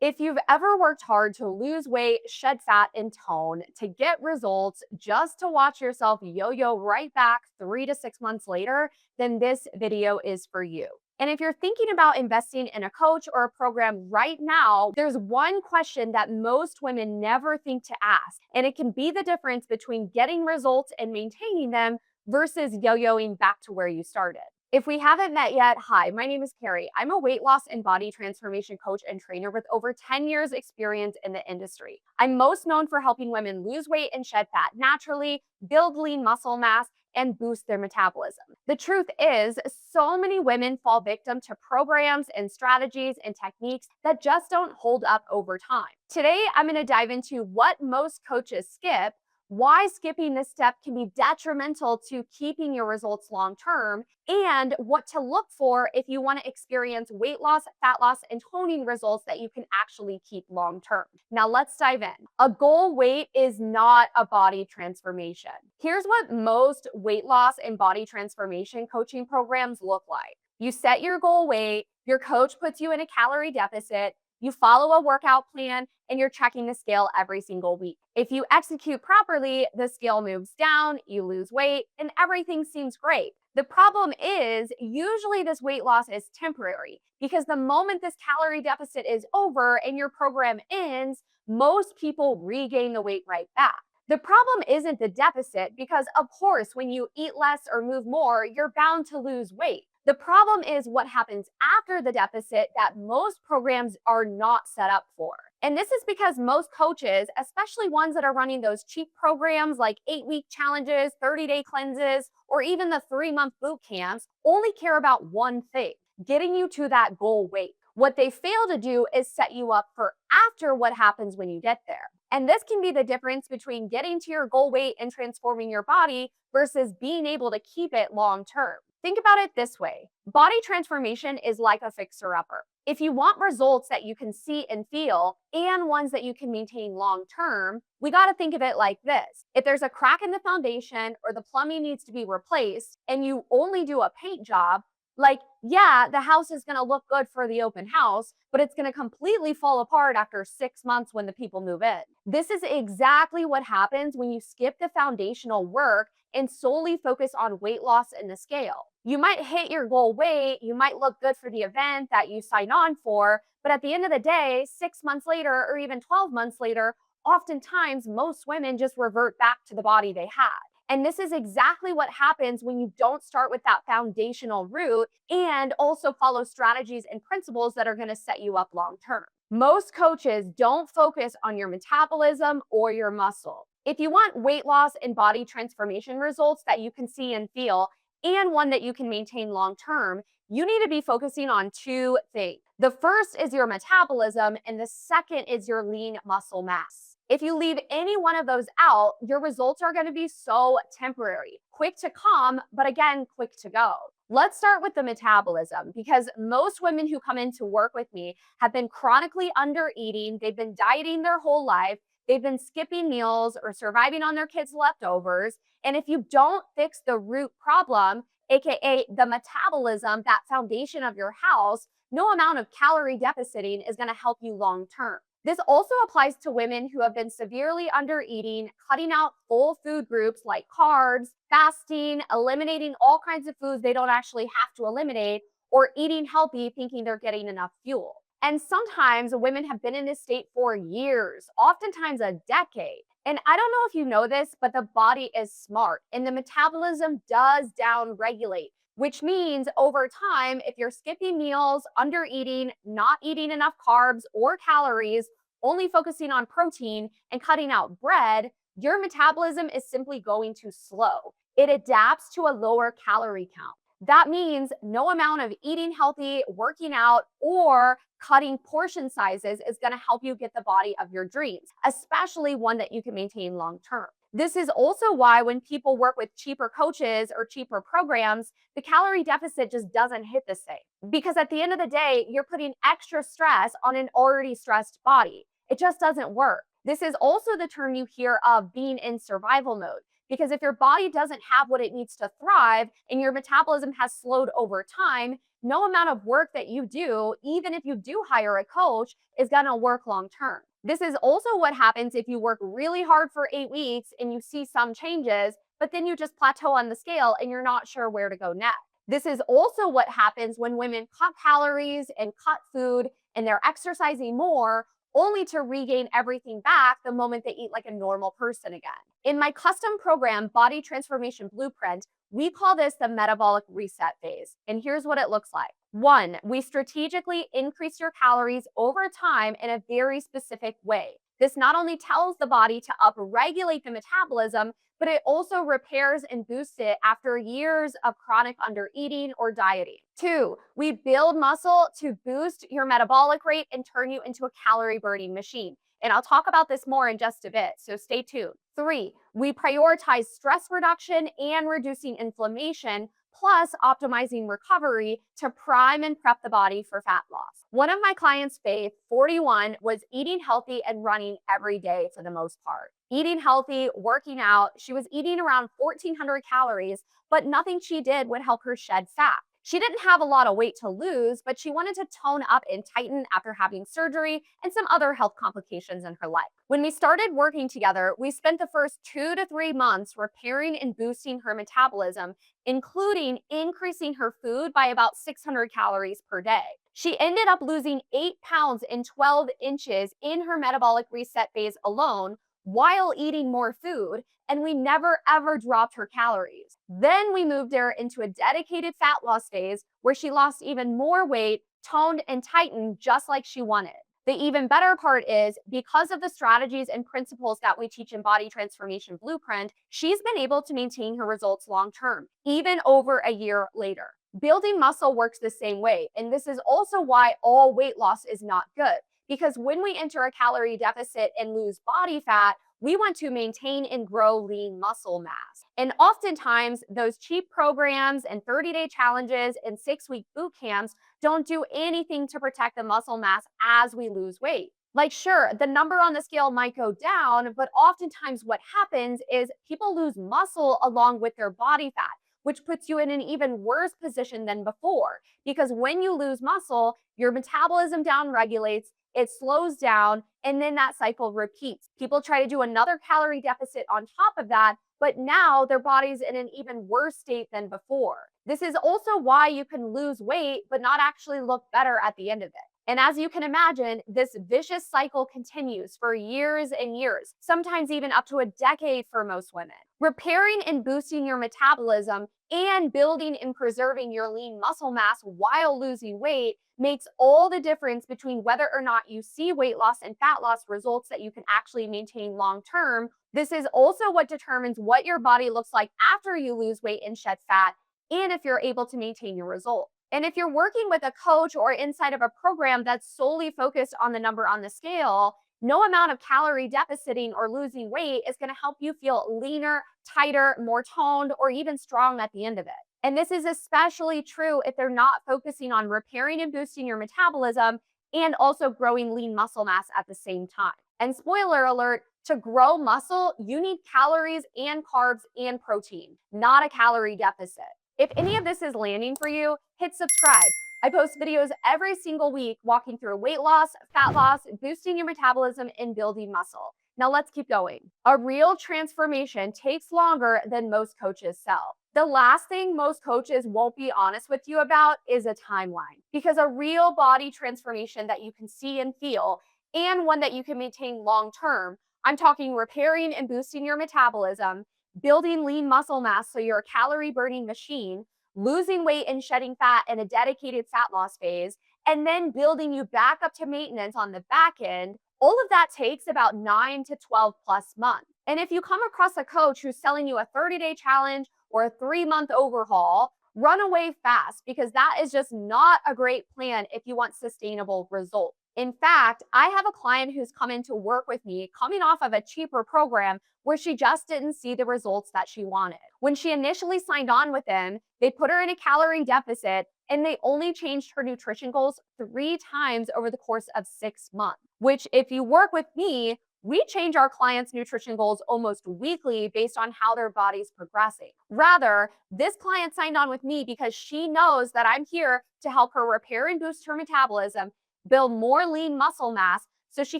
If you've ever worked hard to lose weight, shed fat, and tone to get results just to watch yourself yo yo right back 3 to 6 months later, then this video is for you. And if you're thinking about investing in a coach or a program right now, there's one question that most women never think to ask, and it can be the difference between getting results and maintaining them versus yo yoing back to where you started. If we haven't met yet, hi, my name is Carrie. I'm a weight loss and body transformation coach and trainer with over 10 years experience in the industry. I'm most known for helping women lose weight and shed fat naturally, build lean muscle mass, and boost their metabolism. The truth is, so many women fall victim to programs and strategies and techniques that just don't hold up over time. Today, I'm going to dive into what most coaches skip, why skipping this step can be detrimental to keeping your results long term, and what to look for if you want to experience weight loss, fat loss, and toning results that you can actually keep long term. Now, let's dive in. A goal weight is not a body transformation. Here's what most weight loss and body transformation coaching programs look like. You set your goal weight, your coach puts you in a calorie deficit, you follow a workout plan, and you're checking the scale every single week. If you execute properly, the scale moves down, you lose weight, and everything seems great. The problem is, usually this weight loss is temporary because the moment this calorie deficit is over and your program ends, most people regain the weight right back. The problem isn't the deficit because, of course, when you eat less or move more, you're bound to lose weight. The problem is what happens after the deficit that most programs are not set up for. And this is because most coaches, especially ones that are running those cheap programs like 8-week challenges, 30-day cleanses, or even the 3-month boot camps, only care about one thing: getting you to that goal weight. What they fail to do is set you up for after what happens when you get there. And this can be the difference between getting to your goal weight and transforming your body versus being able to keep it long term. Think about it this way: body transformation is like a fixer-upper. If you want results that you can see and feel and ones that you can maintain long term, we got to think of it like this. If there's a crack in the foundation or the plumbing needs to be replaced and you only do a paint job, like, yeah, the house is going to look good for the open house, but it's going to completely fall apart after 6 months when the people move in. This is exactly what happens when you skip the foundational work and solely focus on weight loss and the scale. You might hit your goal weight, you might look good for the event that you sign on for, but at the end of the day, 6 months later or even 12 months later, oftentimes most women just revert back to the body they had. And this is exactly what happens when you don't start with that foundational root and also follow strategies and principles that are going to set you up long term. Most coaches don't focus on your metabolism or your muscle. If you want weight loss and body transformation results that you can see and feel, and one that you can maintain long term, you need to be focusing on two things. The first is your metabolism, and the second is your lean muscle mass. If you leave any one of those out, your results are going to be so temporary, quick to come, but again, quick to go. Let's start with the metabolism because most women who come in to work with me have been chronically under eating, they've been dieting their whole life, they've been skipping meals or surviving on their kids' leftovers. And if you don't fix the root problem, AKA the metabolism, that foundation of your house, no amount of calorie deficiting is going to help you long term. This also applies to women who have been severely under eating, cutting out full food groups like carbs, fasting, eliminating all kinds of foods they don't actually have to eliminate, or eating healthy thinking they're getting enough fuel. And sometimes women have been in this state for years, oftentimes a decade. And I don't know if you know this, but the body is smart and the metabolism does down regulate, which means over time, if you're skipping meals, under eating, not eating enough carbs or calories, only focusing on protein and cutting out bread, your metabolism is simply going to slow. It adapts to a lower calorie count. That means no amount of eating healthy, working out, or cutting portion sizes is going to help you get the body of your dreams, especially one that you can maintain long term. This is also why when people work with cheaper coaches or cheaper programs, the calorie deficit just doesn't hit the same. Because at the end of the day, you're putting extra stress on an already stressed body. It just doesn't work. This is also the term you hear of being in survival mode. Because if your body doesn't have what it needs to thrive and your metabolism has slowed over time, No amount of work that you do, even if you do hire a coach, is going to work long term. This is also what happens if you work really hard for 8 weeks and you see some changes, but then you just plateau on the scale and you're not sure where to go next. This is also what happens when women cut calories and cut food and they're exercising more, only to regain everything back the moment they eat like a normal person again. In my custom program, Body Transformation Blueprint, we call this the metabolic reset phase. And here's what it looks like. One, we strategically increase your calories over time in a very specific way. This not only tells the body to upregulate the metabolism, but it also repairs and boosts it after years of chronic undereating or dieting. Two, we build muscle to boost your metabolic rate and turn you into a calorie burning machine. And I'll talk about this more in just a bit, so stay tuned. Three, we prioritize stress reduction and reducing inflammation, plus optimizing recovery to prime and prep the body for fat loss. One of my clients, Faith, 41, was eating healthy and running every day for the most part. Eating healthy, working out, she was eating around 1,400 calories, but nothing she did would help her shed fat. She didn't have a lot of weight to lose, but she wanted to tone up and tighten after having surgery and some other health complications in her life. When we started working together, we spent the first 2 to 3 months repairing and boosting her metabolism, including increasing her food by about 600 calories per day. She ended up losing 8 pounds and 12 inches in her metabolic reset phase alone while eating more food, and we never ever dropped her calories. Then we moved her into a dedicated fat loss phase where she lost even more weight, toned and tightened just like she wanted. The even better part is because of the strategies and principles that we teach in Body Transformation Blueprint, she's been able to maintain her results long term, even over a year later. Building muscle works the same way, and this is also why all weight loss is not good. Because when we enter a calorie deficit and lose body fat, we want to maintain and grow lean muscle mass. And oftentimes, those cheap programs and 30-day challenges and 6-week boot camps don't do anything to protect the muscle mass as we lose weight. Like, sure, the number on the scale might go down, but oftentimes what happens is people lose muscle along with their body fat, which puts you in an even worse position than before. Because when you lose muscle, your metabolism downregulates, it slows down, and then that cycle repeats. People try to do another calorie deficit on top of that, but now their body's in an even worse state than before. This is also why you can lose weight, but not actually look better at the end of it. And as you can imagine, this vicious cycle continues for years and years, sometimes even up to a decade for most women. Repairing and boosting your metabolism and building and preserving your lean muscle mass while losing weight makes all the difference between whether or not you see weight loss and fat loss results that you can actually maintain long term. This is also what determines what your body looks like after you lose weight and shed fat, and if you're able to maintain your result. And if you're working with a coach or inside of a program that's solely focused on the number on the scale, no amount of calorie deficiting or losing weight is going to help you feel leaner, tighter, more toned, or even strong at the end of it. And this is especially true if they're not focusing on repairing and boosting your metabolism and also growing lean muscle mass at the same time. And spoiler alert, to grow muscle, you need calories and carbs and protein, not a calorie deficit. If any of this is landing for you, hit subscribe. I post videos every single week walking through weight loss, fat loss, boosting your metabolism, and building muscle. Now let's keep going. A real transformation takes longer than most coaches sell. The last thing most coaches won't be honest with you about is a timeline, because a real body transformation that you can see and feel, and one that you can maintain long term, I'm talking repairing and boosting your metabolism, building lean muscle mass so you're a calorie burning machine, losing weight and shedding fat in a dedicated fat loss phase, and then building you back up to maintenance on the back end. All of that takes about 9 to 12 plus months. And if you come across a coach who's selling you a 30-day challenge or a 3-month overhaul, run away fast, because that is just not a great plan if you want sustainable results. In fact, I have a client who's come in to work with me coming off of a cheaper program where she just didn't see the results that she wanted. When she initially signed on with them, they put her in a calorie deficit and they only changed her nutrition goals 3 times over the course of 6 months, which if you work with me, We change our clients' nutrition goals almost weekly based on how their body's progressing. Rather, this client signed on with me because she knows that I'm here to help her repair and boost her metabolism, build more lean muscle mass, so she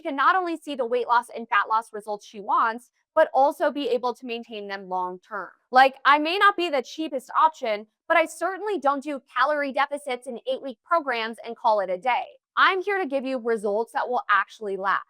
can not only see the weight loss and fat loss results she wants, but also be able to maintain them long term. Like, I may not be the cheapest option, but I certainly don't do calorie deficits in 8-week programs and call it a day. I'm here to give you results that will actually last.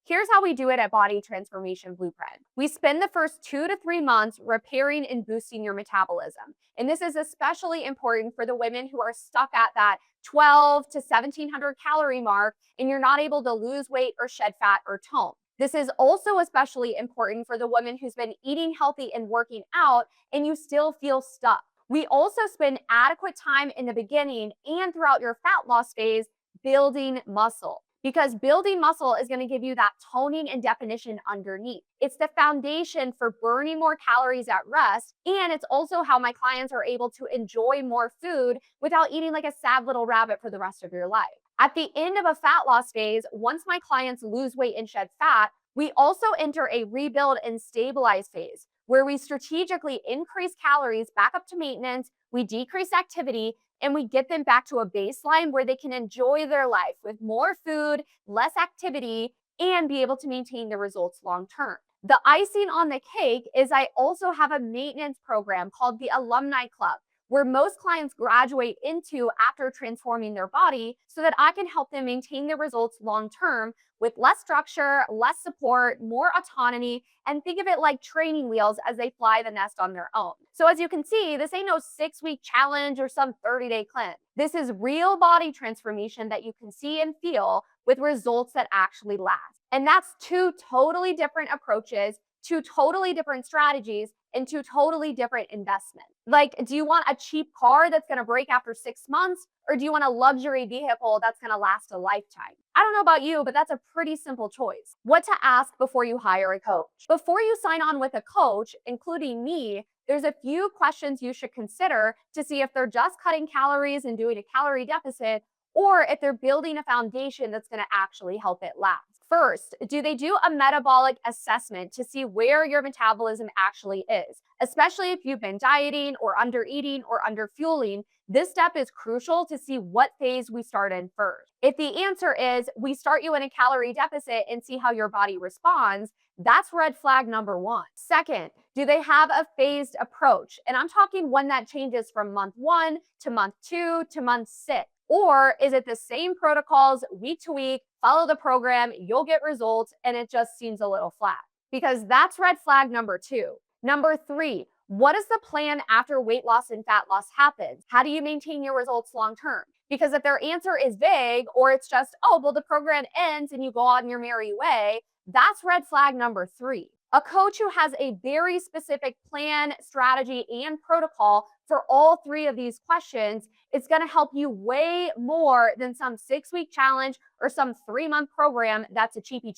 Here's how we do it at Body Transformation Blueprint. We spend the first 2 to 3 months repairing and boosting your metabolism. And this is especially important for the women who are stuck at that 12 to 1700 calorie mark and you're not able to lose weight or shed fat or tone. This is also especially important for the woman who's been eating healthy and working out and you still feel stuck. We also spend adequate time in the beginning and throughout your fat loss phase building muscle, because building muscle is going to give you that toning and definition underneath. It's the foundation for burning more calories at rest, and it's also how my clients are able to enjoy more food without eating like a sad little rabbit for the rest of your life. At the end of a fat loss phase, once my clients lose weight and shed fat, we also enter a rebuild and stabilize phase where we strategically increase calories back up to maintenance, we decrease activity, and we get them back to a baseline where they can enjoy their life with more food, less activity, and be able to maintain the results long term. The icing on the cake is I also have a maintenance program called the Alumni Club, where most clients graduate into after transforming their body so that I can help them maintain their results long term with less structure, less support, more autonomy, and think of it like training wheels as they fly the nest on their own. So as you can see, this ain't no 6-week challenge or some 30-day cleanse. This is real body transformation that you can see and feel with results that actually last. And that's two totally different approaches, two totally different strategies, and two totally different investments. Like, do you want a cheap car that's going to break after 6 months? Or do you want a luxury vehicle that's going to last a lifetime? I don't know about you, but that's a pretty simple choice. What to ask before you hire a coach. Before you sign on with a coach, including me, there's a few questions you should consider to see if they're just cutting calories and doing a calorie deficit, or if they're building a foundation that's going to actually help it last. First, do they do a metabolic assessment to see where your metabolism actually is? Especially if you've been dieting or under eating or under fueling, this step is crucial to see what phase we start in first. If the answer is we start you in a calorie deficit and see how your body responds, that's red flag number one. Second, do they have a phased approach? And I'm talking one that changes from month 1 to month 2 to month 6. Or is it the same protocols week to week, follow the program, you'll get results, and it just seems a little flat? Because that's red flag number 2. Number 3, what is the plan after weight loss and fat loss happens? How do you maintain your results long term? Because if their answer is vague, or it's just, oh, well, the program ends and you go on your merry way, that's red flag number 3. A coach who has a very specific plan, strategy, and protocol for all 3 of these questions is going to help you way more than some 6-week challenge or some 3-month program that's a cheapy.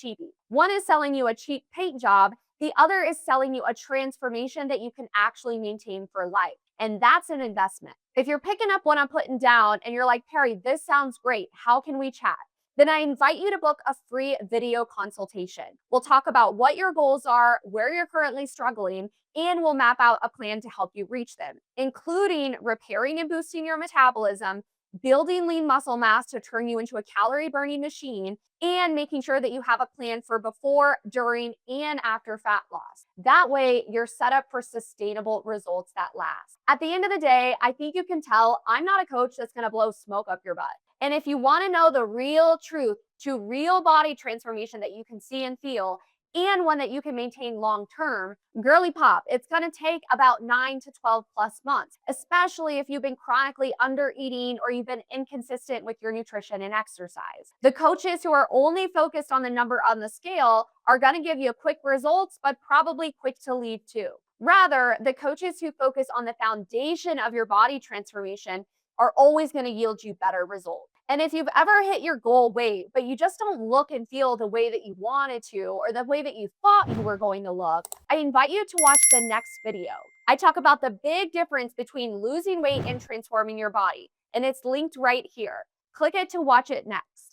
One is selling you a cheap paint job. The other is selling you a transformation that you can actually maintain for life. And that's an investment. If you're picking up what I'm putting down and you're like, Perry, this sounds great, how can we chat? Then I invite you to book a free video consultation. We'll talk about what your goals are, where you're currently struggling, and we'll map out a plan to help you reach them, including repairing and boosting your metabolism, building lean muscle mass to turn you into a calorie burning machine, and making sure that you have a plan for before, during, and after fat loss. That way, you're set up for sustainable results that last. At the end of the day, I think you can tell I'm not a coach that's going to blow smoke up your butt. And if you want to know the real truth to real body transformation that you can see and feel, and one that you can maintain long term, girly pop, it's going to take about 9 to 12 plus months, especially if you've been chronically under eating or you've been inconsistent with your nutrition and exercise. The coaches who are only focused on the number on the scale are going to give you quick results, but probably quick to leave too. Rather, the coaches who focus on the foundation of your body transformation are always going to yield you better results. And if you've ever hit your goal weight, but you just don't look and feel the way that you wanted to, or the way that you thought you were going to look, I invite you to watch the next video. I talk about the big difference between losing weight and transforming your body, and it's linked right here. Click it to watch it next.